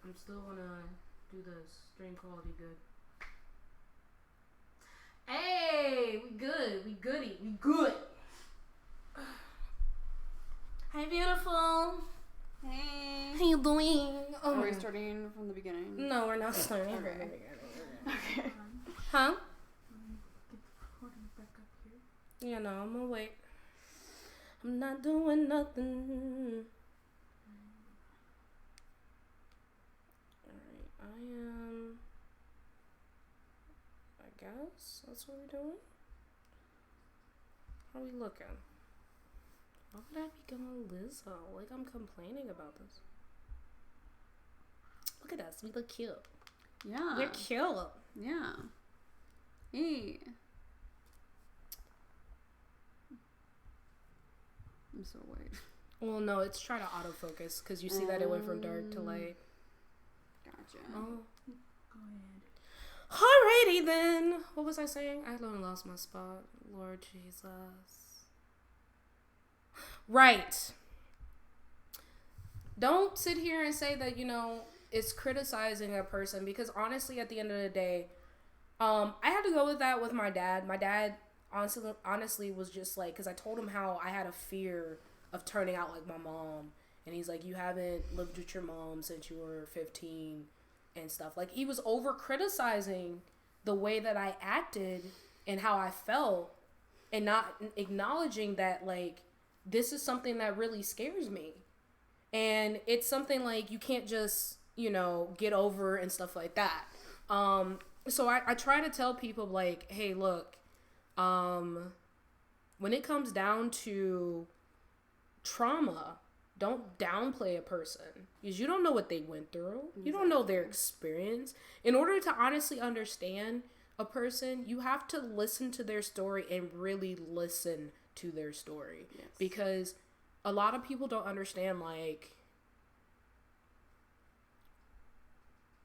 I'm still gonna do the stream quality good. Hey, we good. We goody. We good. Hi, beautiful. Hey. How you doing? Oh, are we starting from the beginning? No, we're not starting from the beginning. Okay. Huh? Get the recording back up here. Yeah, no, I'm gonna wait. I'm not doing nothing. Alright, I guess that's what we're doing. How are we looking? Why would I be going Lizzo? Like I'm complaining about this. Look at us, we look cute. Yeah. We're cute. Yeah. Hey. I'm so white. Well, no, it's trying to autofocus because you see that it went from dark to light. Gotcha. Oh. Go ahead. Alrighty then. What was I saying? I lost my spot. Lord Jesus. Right. Don't sit here and say that, it's criticizing a person because honestly, at the end of the day, I had to go with that with my dad. My dad honestly was just like, because I told him how I had a fear of turning out like my mom. And he's like, you haven't lived with your mom since you were 15 and stuff. Like, he was over criticizing the way that I acted and how I felt and not acknowledging that, like, this is something that really scares me. And it's something like you can't just, get over and stuff like that. So I try to tell people, like, hey, look, when it comes down to trauma, don't downplay a person because you don't know what they went through. Exactly. You don't know their experience. In order to honestly understand a person, you have to listen to their story and really listen to their story. Yes. Because a lot of people don't understand, like,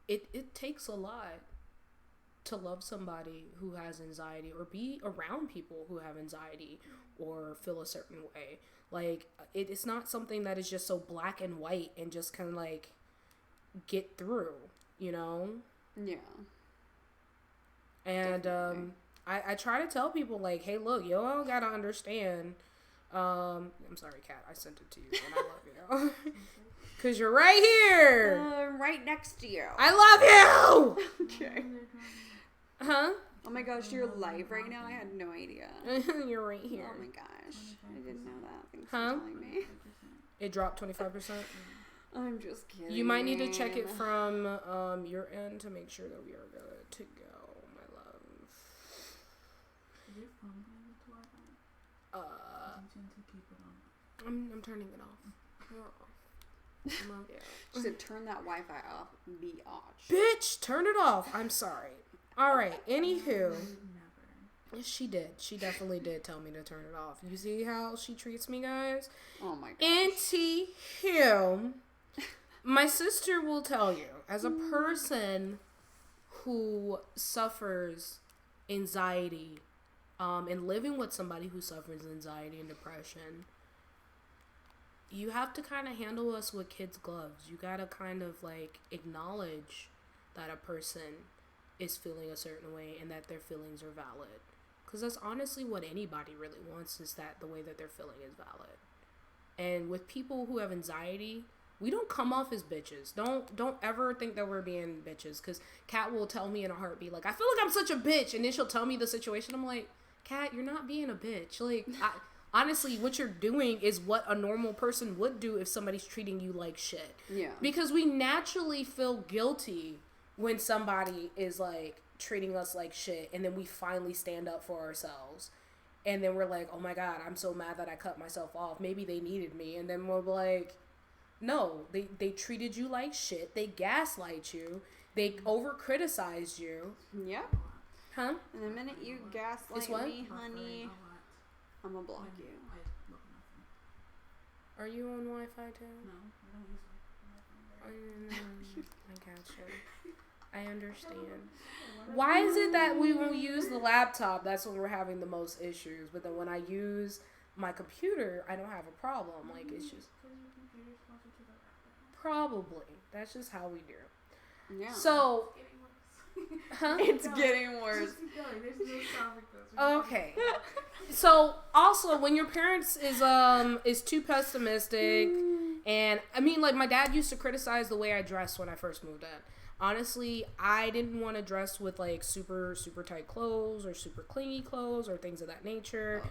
it takes a lot to love somebody who has anxiety or be around people who have anxiety or feel a certain way. Like, it's not something that is just so black and white and just kind of like get through, Yeah. And I try to tell people, like, hey, look, y'all gotta understand. I'm sorry, Kat, I sent it to you and I love you. Because you're right here. Right next to you. I love you. Okay. Huh? Oh my gosh, you're live right now? I had no idea. You're right here. Oh my gosh. I didn't know that. Thanks for telling me. It dropped 25%? I'm just kidding. You might need to check it from your end to make sure that we are good to go, my love. Is your phone going to Wi-Fi? To keep it on. I'm turning it off. She said turn that Wi-Fi off, biatch. Bitch, turn it off. I'm sorry. Alright, anywho. She did. She definitely did tell me to turn it off. You see how she treats me, guys? Oh my gosh. Anywho, my sister will tell you, as a person who suffers anxiety, and living with somebody who suffers anxiety and depression, you have to kind of handle us with kids' gloves. You gotta kind of, like, acknowledge that a person is feeling a certain way and that their feelings are valid. Because that's honestly what anybody really wants, is that the way that they're feeling is valid. And with people who have anxiety, we don't come off as bitches. Don't ever think that we're being bitches. Because Kat will tell me in a heartbeat, like, I feel like I'm such a bitch. And then she'll tell me the situation. I'm like, Kat, you're not being a bitch. Like, honestly, what you're doing is what a normal person would do if somebody's treating you like shit. Yeah. Because we naturally feel guilty when somebody is, like, treating us like shit, and then we finally stand up for ourselves. And then we're like, oh my God, I'm so mad that I cut myself off. Maybe they needed me. And then we're like, no, they treated you like shit. They gaslight you. They over-criticized you. Yep. Huh? And the minute you gaslight me, honey, I'm gonna block you. Are you on Wi-Fi too? No, I don't use Wi-Fi. I gotcha. I understand. Why is it that we won't use the laptop? That's when we're having the most issues. But then when I use my computer, I don't have a problem. Like, it's just... Probably. That's just how we do. Yeah. So, it's getting worse. Okay. So also, when your parents is too pessimistic, and I mean, like, my dad used to criticize the way I dressed when I first moved in. Honestly, I didn't want to dress with like super tight clothes or super clingy clothes or things of that nature.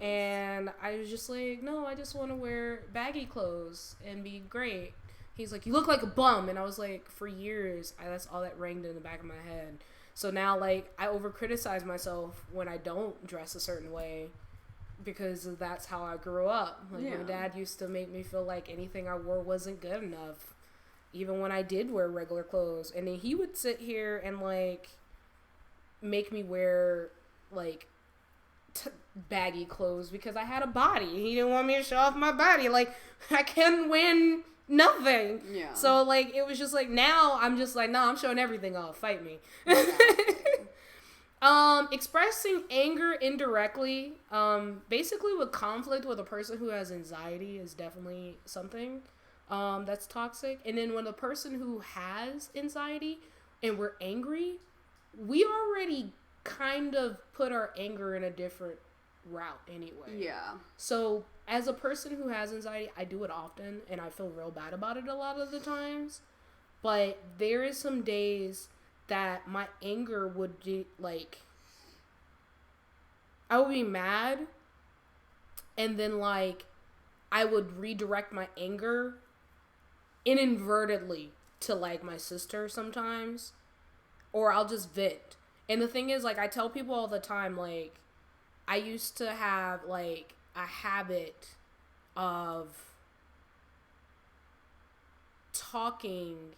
And I was just like, no, I just want to wear baggy clothes and be great. He's like, you look like a bum. And I was like, for years, that's all that rang in the back of my head. So now, like, I over-criticize myself when I don't dress a certain way because that's how I grew up. Like, my dad used to make me feel like anything I wore wasn't good enough, even when I did wear regular clothes. And then he would sit here and, like, make me wear, like, baggy clothes because I had a body. He didn't want me to show off my body. Like, I couldn't win nothing. Yeah. So, like, it was just like, now I'm just like, no, I'm showing everything off. Fight me. Expressing anger indirectly, basically with conflict with a person who has anxiety is definitely something, that's toxic. And then when the person who has anxiety and we're angry, we already kind of put our anger in a different route anyway. Yeah. So as a person who has anxiety, I do it often and I feel real bad about it a lot of the times. But there is some days that my anger would be like, I would be mad and then like I would redirect my anger inadvertently to like my sister sometimes, or I'll just vent. And the thing is, like, I tell people all the time, like, I used to have like a habit of talking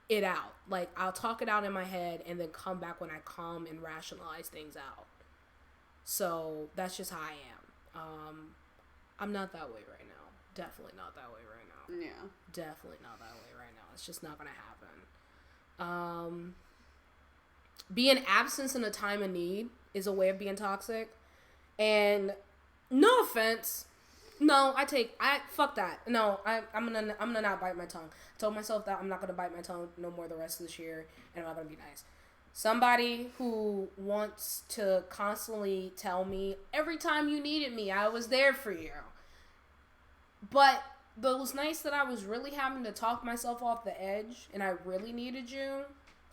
it out. Like, I'll talk it out in my head and then come back when I calm and rationalize things out. So that's just how I am. I'm not that way right now. Definitely not that way right now. Yeah. Definitely not that way right now. It's just not gonna happen. Being absent in a time of need is a way of being toxic. And no offense. No, fuck that. No, I'm gonna not bite my tongue. I told myself that I'm not gonna bite my tongue no more the rest of this year, and I'm not gonna be nice. Somebody who wants to constantly tell me, every time you needed me, I was there for you. But those nights that I was really having to talk myself off the edge, and I really needed you,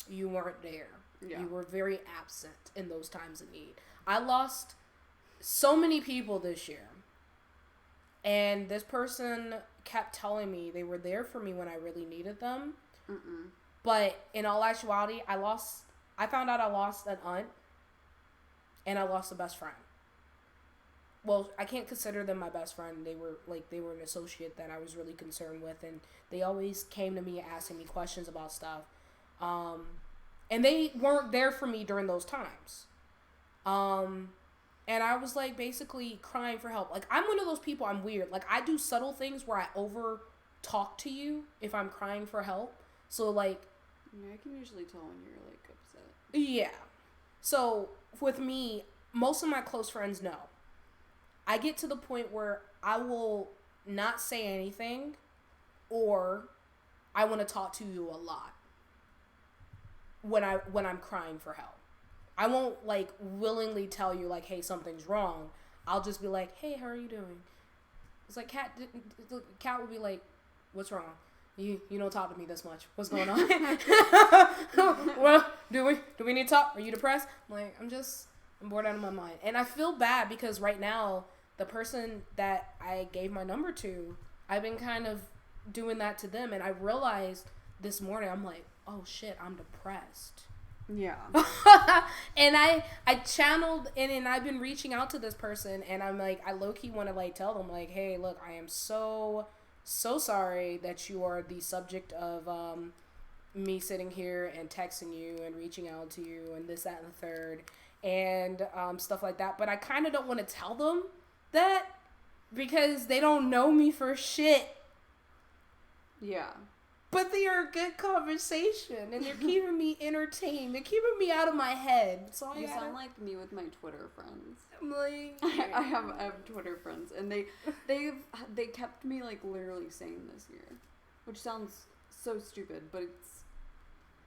you weren't there. Yeah. You were very absent in those times of need. I lost so many people this year. And this person kept telling me they were there for me when I really needed them. Mm-mm. But in all actuality, I found out I lost an aunt and I lost a best friend. Well, I can't consider them my best friend. They were an associate that I was really concerned with, and they always came to me asking me questions about stuff. And they weren't there for me during those times. And I was, like, basically crying for help. Like, I'm one of those people, I'm weird. Like, I do subtle things where I over-talk to you if I'm crying for help. So, like... Yeah, I can usually tell when you're, like, upset. Yeah. So, with me, most of my close friends know. I get to the point where I will not say anything, or I want to talk to you a lot when I'm crying for help. I won't, like, willingly tell you, like, hey, something's wrong. I'll just be like, hey, how are you doing? It's like, Kat would be like, what's wrong? You don't talk to me this much. What's going on? Well, do we need to talk? Are you depressed? I'm like, I'm bored out of my mind. And I feel bad because right now, the person that I gave my number to, I've been kind of doing that to them. And I realized this morning, I'm like, oh, shit, I'm depressed. Yeah. And I channeled and I've been reaching out to this person, and I'm like, I low-key want to, like, tell them, like, hey, look, I am so sorry that you are the subject of me sitting here and texting you and reaching out to you and this, that, and the third, and stuff like that. But I kind of don't want to tell them that because they don't know me for shit. Yeah. But they are a good conversation, and they're keeping me entertained. They're keeping me out of my head. So you sound like me with my Twitter friends. I'm like, I have Twitter friends, and they kept me like literally sane this year, which sounds so stupid, but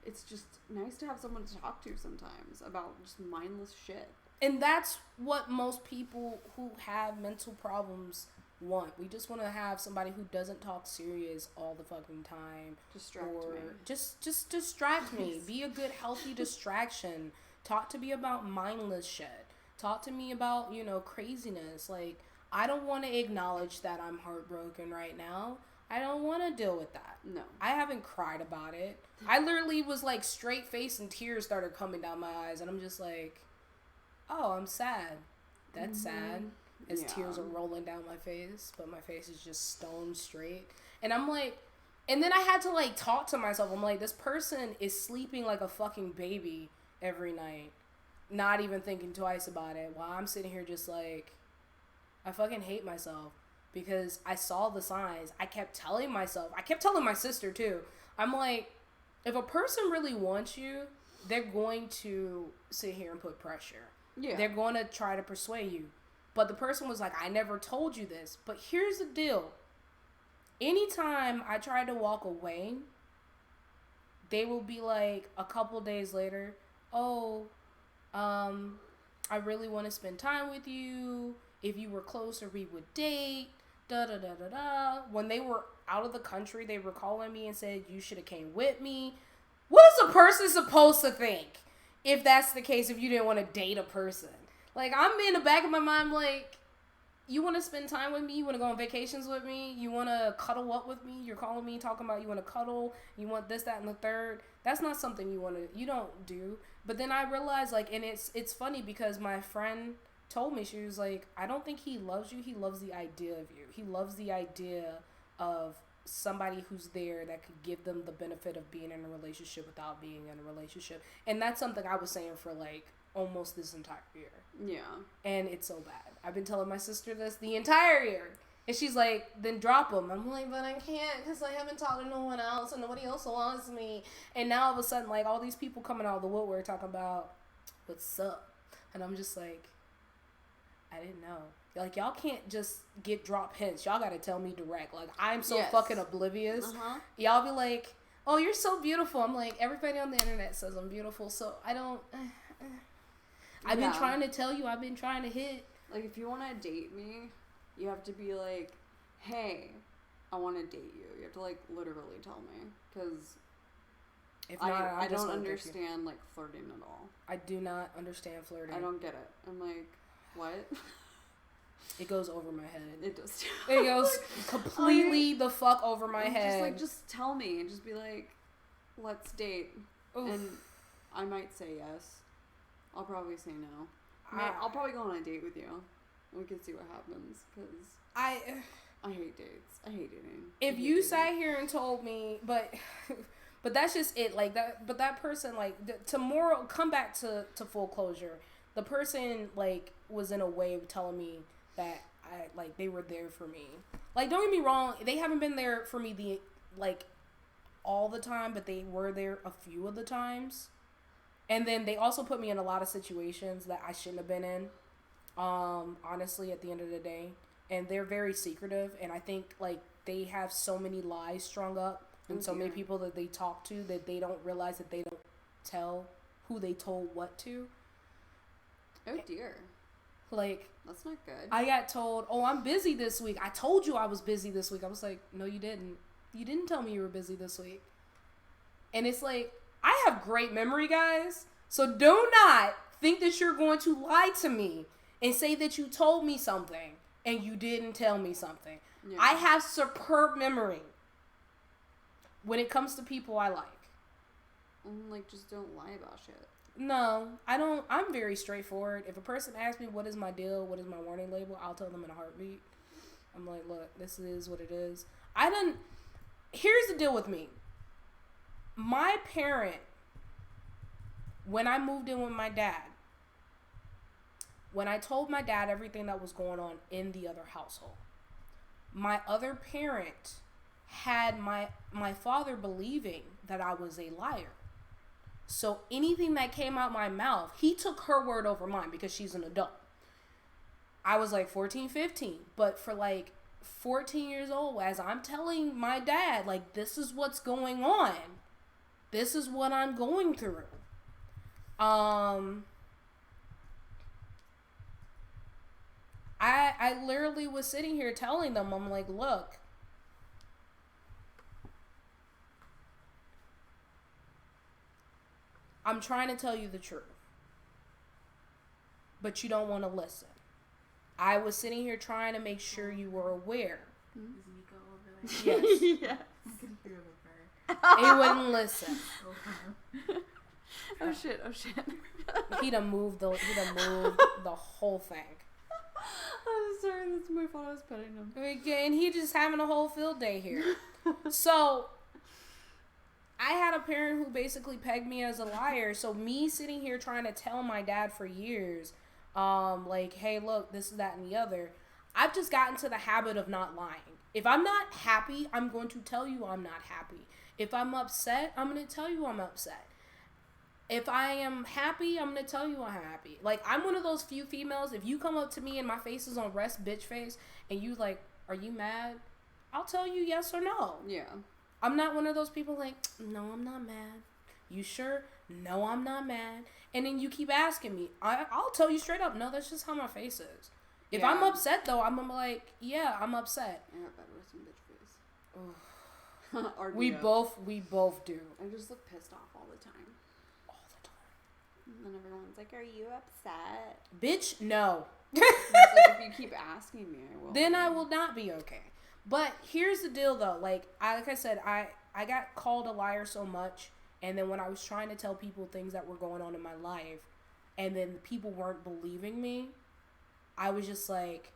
it's just nice to have someone to talk to sometimes about just mindless shit. And that's what most people who have mental problems want. We just want to have somebody who doesn't talk serious all the fucking time. Distract me. Just distract me. Be a good, healthy distraction. Talk to me about mindless shit. Talk to me about, craziness. Like, I don't want to acknowledge that I'm heartbroken right now. I don't want to deal with that. No. I haven't cried about it. I literally was like straight face and tears started coming down my eyes. And I'm just like, oh, I'm sad. That's sad. As tears are rolling down my face, but my face is just stone straight. And I'm like, and then I had to like talk to myself. I'm like, this person is sleeping like a fucking baby every night, not even thinking twice about it, while I'm sitting here just like, I fucking hate myself because I saw the signs. I kept telling my sister too. I'm like, if a person really wants you, they're going to sit here and put pressure. Yeah. They're going to try to persuade you. But the person was like, I never told you this. But here's the deal. Anytime I tried to walk away, they will be like, a couple days later, oh, I really want to spend time with you. If you were closer, we would date. Da-da-da-da-da. When they were out of the country, they were calling me and said, you should have came with me. What is a person supposed to think if that's the case, if you didn't want to date a person? Like, I'm in the back of my mind like, you want to spend time with me? You want to go on vacations with me? You want to cuddle up with me? You're calling me talking about you want to cuddle? You want this, that, and the third? That's not something you don't do. But then I realized, like, and it's funny because my friend told me, she was like, I don't think he loves you. He loves the idea of you. He loves the idea of somebody who's there that could give them the benefit of being in a relationship without being in a relationship. And that's something I was saying for, like, almost this entire year. Yeah. And it's so bad. I've been telling my sister this the entire year. And she's like, then drop him. I'm like, but I can't because I haven't talked to no one else and nobody else wants me. And now all of a sudden, like, all these people coming out of the woodwork talking about what's up. And I'm just like, I didn't know. Like, y'all can't just get drop hints. Y'all got to tell me direct. Like, I'm so fucking oblivious. Y'all be like, oh, you're so beautiful. I'm like, everybody on the internet says I'm beautiful. So I don't... I've been trying to tell you. I've been trying to hit. Like, if you want to date me, you have to be like, hey, I want to date you. You have to, like, literally tell me. Because I don't understand, like, flirting at all. I do not understand flirting. I don't get it. I'm like, what? It goes over my head. It does too. It goes completely the fuck over my head. Just tell me. And just be like, let's date. Oof. And I might say yes. I'll probably say no. I'll probably go on a date with you. We can see what happens. Because I hate dates. I hate dating. If you sat here and told me, but that's just it. Like that. But that person, like, tomorrow, come back to full closure. The person, like, was in a way of telling me that they were there for me. Like, don't get me wrong. They haven't been there for me all the time, but they were there a few of the times. And then they also put me in a lot of situations that I shouldn't have been in, honestly, at the end of the day. And they're very secretive. And I think, like, they have so many lies strung up and so many people that they talk to that they don't realize that they don't tell who they told what to. Oh, dear. Like, that's not good. I got told, oh, I'm busy this week. I told you I was busy this week. I was like, no, you didn't. You didn't tell me you were busy this week. And it's like, I have great memory, guys. So do not think that you're going to lie to me and say that you told me something and you didn't tell me something. Yeah. I have superb memory when it comes to people I like. Like, just don't lie about shit. No, I don't. I'm very straightforward. If a person asks me what is my deal, what is my warning label, I'll tell them in a heartbeat. I'm like, look, this is what it is. Here's the deal with me. My parent, when I moved in with my dad, when I told my dad everything that was going on in the other household, my other parent had my father believing that I was a liar. So anything that came out my mouth, he took her word over mine because she's an adult. I was like 14, 15. But for like 14 years old, as I'm telling my dad, like, this is what's going on. This is what I'm going through. I literally was sitting here telling them, I'm like, look, I'm trying to tell you the truth, but you don't want to listen. I was sitting here trying to make sure you were aware. Is Nico over there? Yes. Yes. I can hear the bird. He wouldn't listen. Oh shit, oh shit. He done moved the whole thing. I'm sorry, that's my fault. I was petting him. And he just having a whole field day here. So I had a parent who basically pegged me as a liar. So me sitting here trying to tell my dad for years, like, hey, look, this is that and the other. I've just gotten to the habit of not lying. If I'm not happy, I'm going to tell you I'm not happy. If I'm upset, I'm going to tell you I'm upset. If I am happy, I'm going to tell you I'm happy. Like, I'm one of those few females, if you come up to me and my face is on rest bitch face, and you like, are you mad? I'll tell you yes or no. Yeah. I'm not one of those people like, no, I'm not mad. You sure? No, I'm not mad. And then you keep asking me. I'll tell you straight up, no, that's just how my face is. If Yeah. I'm upset, though, I'm like, yeah, I'm upset. I got better with some bitch face. We both do. I just look pissed off all the time. All the time. And then everyone's like, are you upset? Bitch, no. It's like, if you keep asking me, I will. Then I will not be okay. But here's the deal, though. Like I said, I got called a liar so much. And then when I was trying to tell people things that were going on in my life, and then people weren't believing me, I was just like,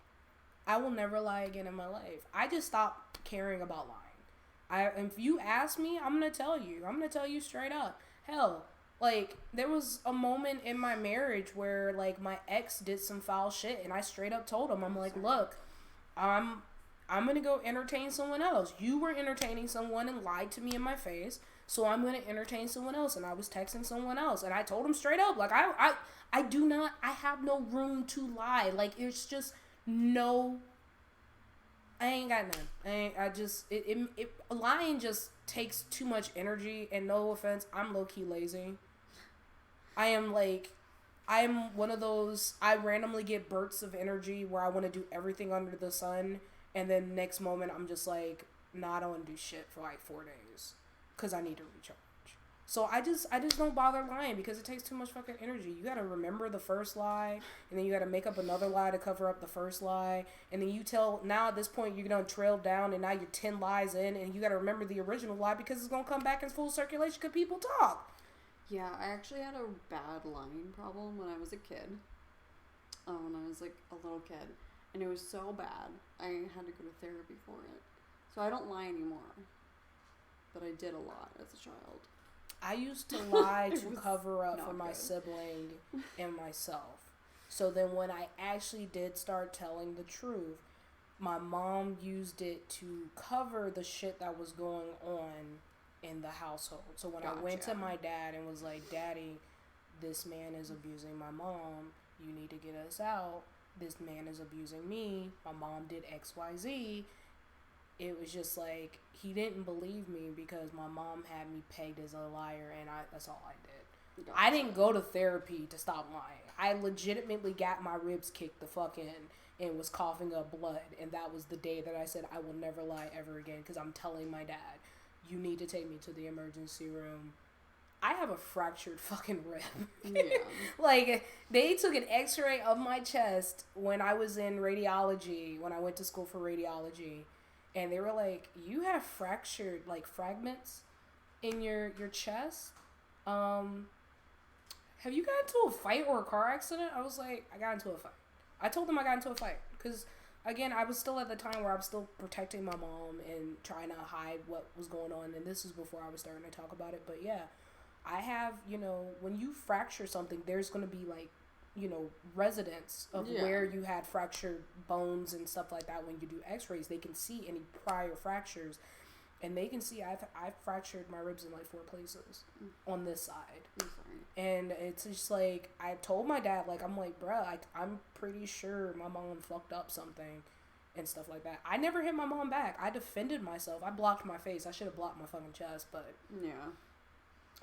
I will never lie again in my life. I just stopped caring about lying. If you ask me, I'm going to tell you. I'm going to tell you straight up. Hell, like, there was a moment in my marriage where, like, my ex did some foul shit, and I straight up told him, I'm like, look, I'm going to go entertain someone else. You were entertaining someone and lied to me in my face, so I'm going to entertain someone else. And I was texting someone else, and I told him straight up, like, I have no room to lie. Like, it's just I ain't got none. Lying just takes too much energy, and no offense, I'm low-key lazy. I am one of those, I randomly get bursts of energy where I want to do everything under the sun, and then next moment I'm just like, nah, I don't want to do shit for like 4 days, because I need to recharge. So I just don't bother lying because it takes too much fucking energy. You gotta remember the first lie, and then you gotta make up another lie to cover up the first lie, and then now at this point you're gonna trail down, and now you're 10 lies in, and you gotta remember the original lie because it's gonna come back in full circulation because people talk. Yeah, I actually had a bad lying problem when I was a kid. When I was like a little kid, and it was so bad I had to go to therapy for it. So I don't lie anymore, but I did a lot as a child. I used to lie to was cover up for not my good. sibling and myself. So then when I actually did start telling the truth, my mom used it to cover the shit that was going on in the household. So when I went to my dad and was like, Daddy, this man is abusing my mom. You need to get us out. This man is abusing me. My mom did XYZ. It was just like, he didn't believe me because my mom had me pegged as a liar, and that's all I did. Gotcha. I didn't go to therapy to stop lying. I legitimately got my ribs kicked the fuck in and was coughing up blood, and that was the day that I said I will never lie ever again, because I'm telling my dad, you need to take me to the emergency room. I have a fractured fucking rib. Yeah. Like, they took an x-ray of my chest when I was in radiology, when I went to school for radiology. And they were like, you have fractured, like, fragments in your chest. Have you gotten into a fight or a car accident? I was like, I got into a fight. I told them I got into a fight. Because, again, I was still at the time where I was still protecting my mom and trying to hide what was going on. And this is before I was starting to talk about it. But, yeah, I have, when you fracture something, there's going to be, like, residents of where you had fractured bones and stuff like that. When you do x-rays, they can see any prior fractures. And they can see I've fractured my ribs in like 4 places on this side. I'm sorry. And it's just like, I told my dad, like, I'm like, bruh, I'm pretty sure my mom fucked up something and stuff like that. I never hit my mom back. I defended myself. I blocked my face. I should have blocked my fucking chest, but Yeah.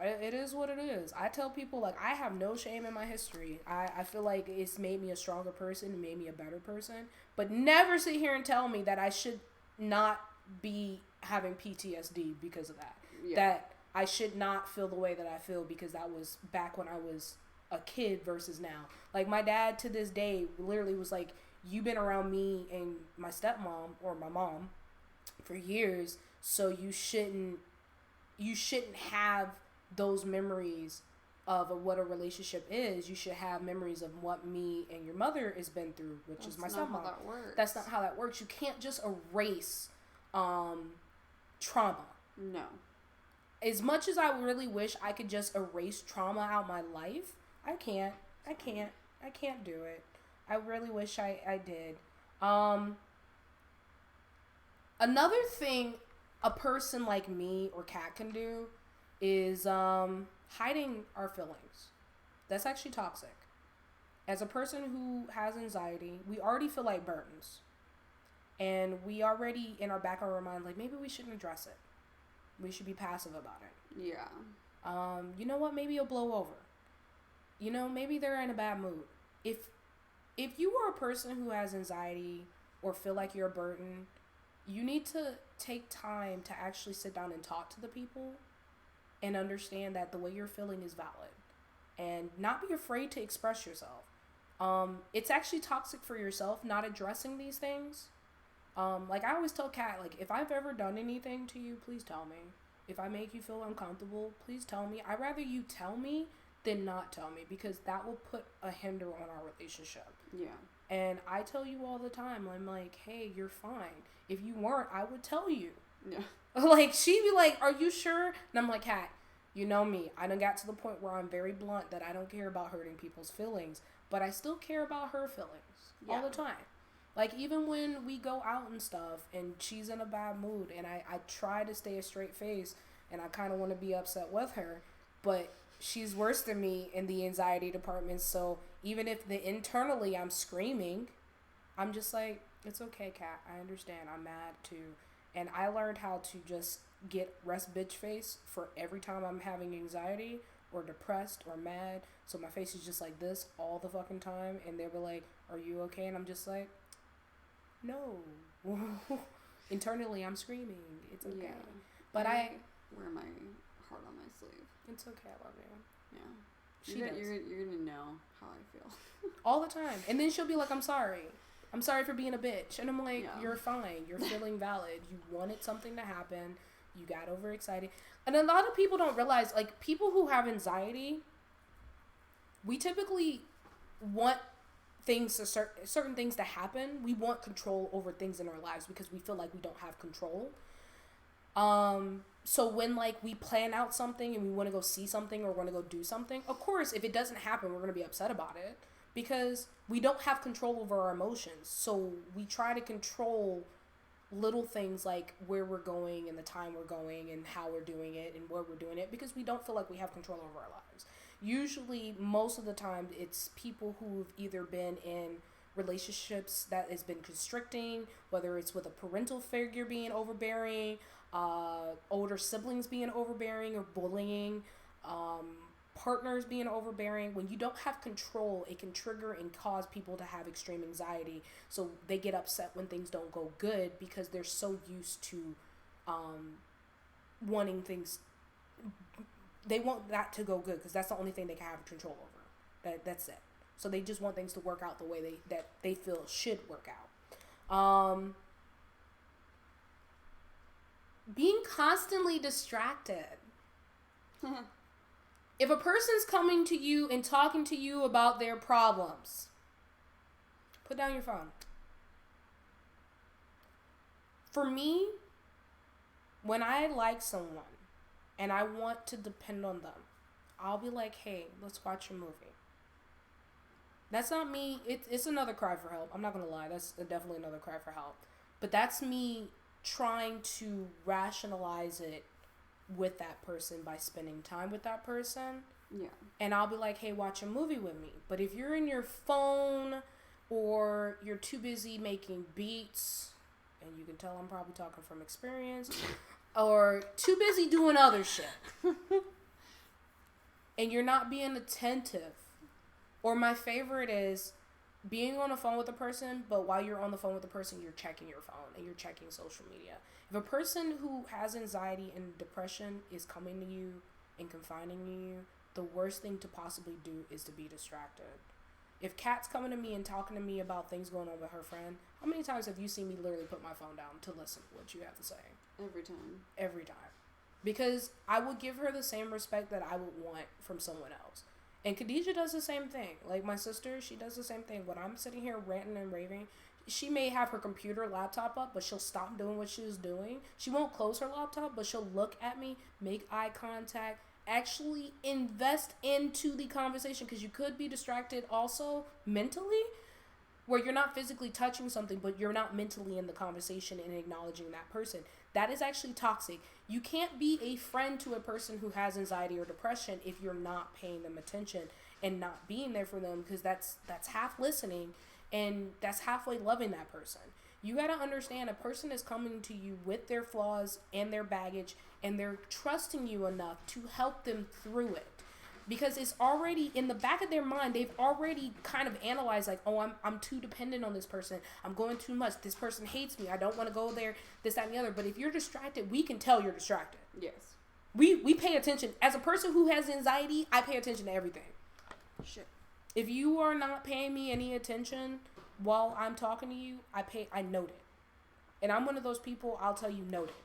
it is what it is. I tell people, like, I have no shame in my history. I feel like it's made me a stronger person and made me a better person. But never sit here and tell me that I should not be having PTSD because of that. Yeah. That I should not feel the way that I feel because that was back when I was a kid versus now. Like, my dad to this day literally was like, you've been around me and my stepmom or my mom for years, so you shouldn't have those memories of what a relationship is. You should have memories of what me and your mother has been through, which is my stepmom. That's not how that works. That's not how that works. You can't just erase trauma. No. As much as I really wish I could just erase trauma out my life, I can't do it. I really wish I did. Another thing a person like me or Kat can do is hiding our feelings. That's actually toxic. As a person who has anxiety, we already feel like burdens. And we already, in our back of our mind, like, maybe we shouldn't address it. We should be passive about it. Yeah. You know what? Maybe it'll blow over. You know, maybe they're in a bad mood. If you are a person who has anxiety or feel like you're a burden, you need to take time to actually sit down and talk to the people and understand that the way you're feeling is valid. And not be afraid to express yourself. It's actually toxic for yourself not addressing these things. Like, I always tell Kat, like, if I've ever done anything to you, please tell me. If I make you feel uncomfortable, please tell me. I'd rather you tell me than not tell me, because that will put a hinder on our relationship. Yeah. And I tell you all the time, I'm like, hey, you're fine. If you weren't, I would tell you. Yeah. Like, she'd be like, are you sure? And I'm like, Kat, you know me. I done got to the point where I'm very blunt that I don't care about hurting people's feelings, but I still care about her feelings all the time. Like, even when we go out and stuff and she's in a bad mood and I try to stay a straight face and I kind of want to be upset with her, but she's worse than me in the anxiety department. So even if internally I'm screaming, I'm just like, it's okay, Kat. I understand. I'm mad too. And I learned how to just get rest bitch face for every time I'm having anxiety or depressed or mad. So my face is just like this all the fucking time. And they'll be like, are you okay? And I'm just like, no. Internally, I'm screaming. It's okay. Yeah. But I wear my heart on my sleeve. It's okay. I love you. Yeah. You're gonna know how I feel. All the time. And then she'll be like, I'm sorry. I'm sorry for being a bitch. And I'm like, You're fine. You're feeling valid. You wanted something to happen. You got overexcited. And a lot of people don't realize, like, people who have anxiety, we typically want things to certain things to happen. We want control over things in our lives because we feel like we don't have control. So when, like, we plan out something and we want to go see something or want to go do something, of course, if it doesn't happen, we're going to be upset about it because we don't have control over our emotions. So we try to control little things like where we're going and the time we're going and how we're doing it and where we're doing it because we don't feel like we have control over our lives. Usually, most of the time, it's people who've either been in relationships that has been constricting, whether it's with a parental figure being overbearing, older siblings being overbearing or bullying, partners being overbearing. When you don't have control, it can trigger and cause people to have extreme anxiety. So they get upset when things don't go good because they're so used to wanting things. They want that to go good because that's the only thing they can have control over. That's it. So they just want things to work out the way they feel should work out. Being constantly distracted. If a person's coming to you and talking to you about their problems, put down your phone. For me, when I like someone and I want to depend on them, I'll be like, hey, let's watch a movie. That's not me. It's another cry for help. I'm not going to lie. That's definitely another cry for help. But that's me trying to rationalize it with that person by spending time with that person. Yeah. And I'll be like, hey, watch a movie with me. But if you're in your phone or you're too busy making beats, and you can tell I'm probably talking from experience, or too busy doing other shit, and you're not being attentive. Or my favorite is being on the phone with a person, but while you're on the phone with the person, you're checking your phone and you're checking social media. If a person who has anxiety and depression is coming to you and confining you, the worst thing to possibly do is to be distracted. If Kat's coming to me and talking to me about things going on with her friend, how many times have you seen me literally put my phone down to listen to what you have to say? Every time. Every time. Because I would give her the same respect that I would want from someone else. And Khadijah does the same thing. Like my sister, she does the same thing. When I'm sitting here ranting and raving, she may have her computer, laptop up, but she'll stop doing what she was doing. She won't close her laptop, but she'll look at me, make eye contact, actually invest into the conversation, because you could be distracted also mentally, where you're not physically touching something, but you're not mentally in the conversation and acknowledging that person. That is actually toxic. You can't be a friend to a person who has anxiety or depression if you're not paying them attention and not being there for them, because that's half listening and that's halfway loving that person. You got to understand, a person is coming to you with their flaws and their baggage, and they're trusting you enough to help them through it. Because it's already in the back of their mind, they've already kind of analyzed, like, oh, I'm too dependent on this person. I'm going too much. This person hates me. I don't want to go there, this, that, and the other. But if you're distracted, we can tell you're distracted. Yes. We pay attention. As a person who has anxiety, I pay attention to everything. Shit. If you are not paying me any attention while I'm talking to you, I note it. And I'm one of those people, I'll tell you note it.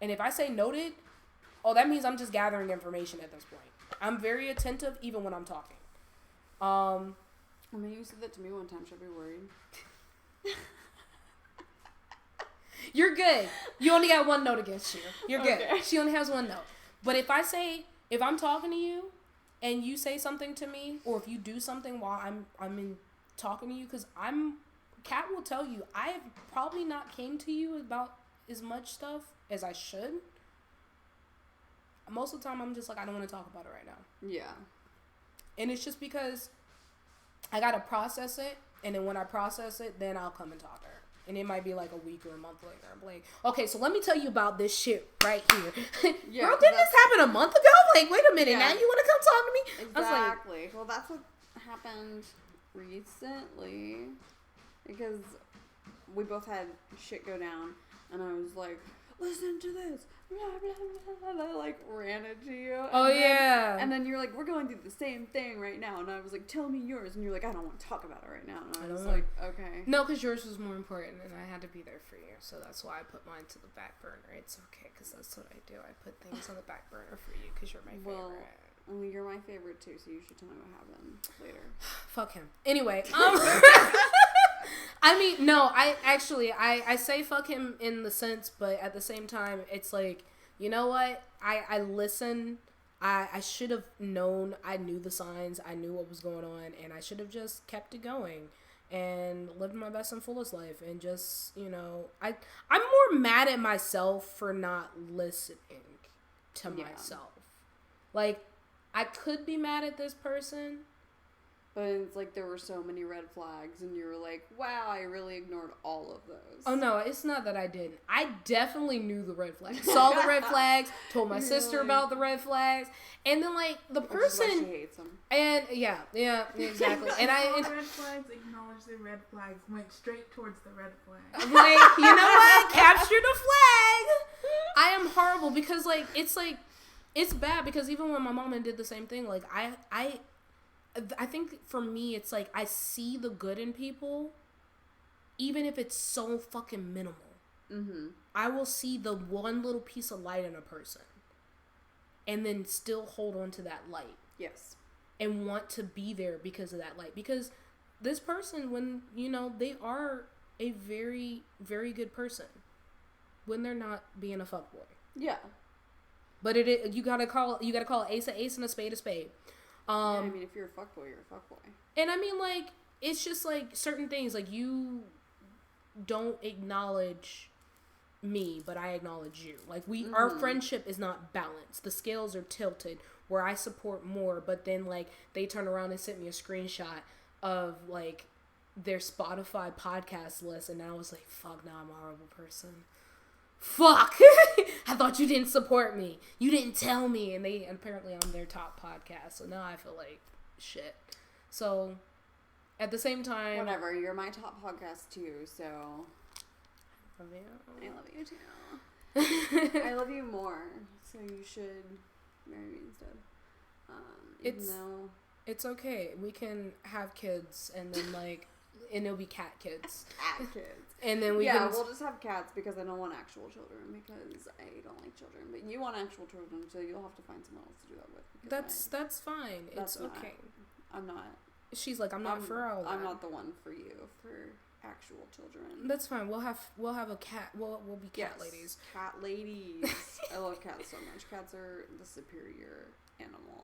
And if I say noted, oh, that means I'm just gathering information at this point. I'm very attentive even when I'm talking. I mean, you said that to me one time. Should I be worried? You're good. You only got one note against you. You're good. Okay. She only has one note. But if I'm talking to you and you say something to me, or if you do something while I'm talking to you, because Kat will tell you, I have probably not came to you about as much stuff as I should. Most of the time, I'm just like, I don't want to talk about it right now. Yeah. And it's just because I got to process it. And then when I process it, then I'll come and talk to her. And it might be like a week or a month later. I'm like, okay, so let me tell you about this shit right here. Yeah, bro, didn't this happen a month ago? Like, wait a minute, now you want to come talk to me? Exactly. Well, that's what happened recently. Because we both had shit go down. And I was like, listen to this. Blah, blah, blah, blah, like ran into you. And then you're like, we're going through the same thing right now. And I was like, tell me yours. And you're like, I don't want to talk about it right now. And I was like, okay. No, because yours was more important and I had to be there for you. So that's why I put mine to the back burner. It's okay, because that's what I do. I put things on the back burner for you because you're my favorite. Well, you're my favorite too, so you should tell me what happened later. Fuck him. Anyway, I mean, no, I say fuck him in the sense, but at the same time, it's like, you know what? I listen. I should have known. I knew the signs. I knew what was going on, and I should have just kept it going and lived my best and fullest life. And just, you know, I'm more mad at myself for not listening to myself. Like, I could be mad at this person, but it's like there were so many red flags, and you were like, wow, I really ignored all of those. Oh, no, it's not that I didn't. I definitely knew the red flags. Saw the red flags, told my sister about the red flags, and then, like, the person... Which is why she hates them. And, yeah, exactly. And red flags, acknowledge the red flags, went straight towards the red flag. Like, you know what? Capture the flag! I am horrible, because, like, it's bad, because even when my mom did the same thing, like, I think for me, it's like, I see the good in people, even if it's so fucking minimal. Mm-hmm. I will see the one little piece of light in a person, and then still hold on to that light. Yes. And want to be there because of that light. Because this person, when, you know, they are a very, very good person when they're not being a fuckboy. Yeah. But you gotta call ace a ace and a spade a spade. I mean, if you're a fuckboy, you're a fuckboy. And I mean, like, it's just like certain things, like, you don't acknowledge me, but I acknowledge you. Like, our friendship is not balanced. The scales are tilted where I support more, but then, like, they turn around and sent me a screenshot of, like, their Spotify podcast list, and I was like, fuck, now I'm a horrible person. Fuck! I thought you didn't support me. You didn't tell me. And apparently I'm their top podcast, so now I feel like shit. So, at the same time... Whatever, you're my top podcast too, so... I love you too. I love you more, so you should marry me instead. It's okay. We can have kids, and then, like... and it'll be cat kids. Cat kids. And then we'll just have cats because I don't want actual children, because I don't like children. But you want actual children, so you'll have to find someone else to do that with. That's fine. It's okay. I'm not. She's like, I'm not for all that. I'm not the one for you for actual children. That's fine. We'll have a cat. We'll be cat ladies. Cat ladies. I love cats so much. Cats are the superior animal.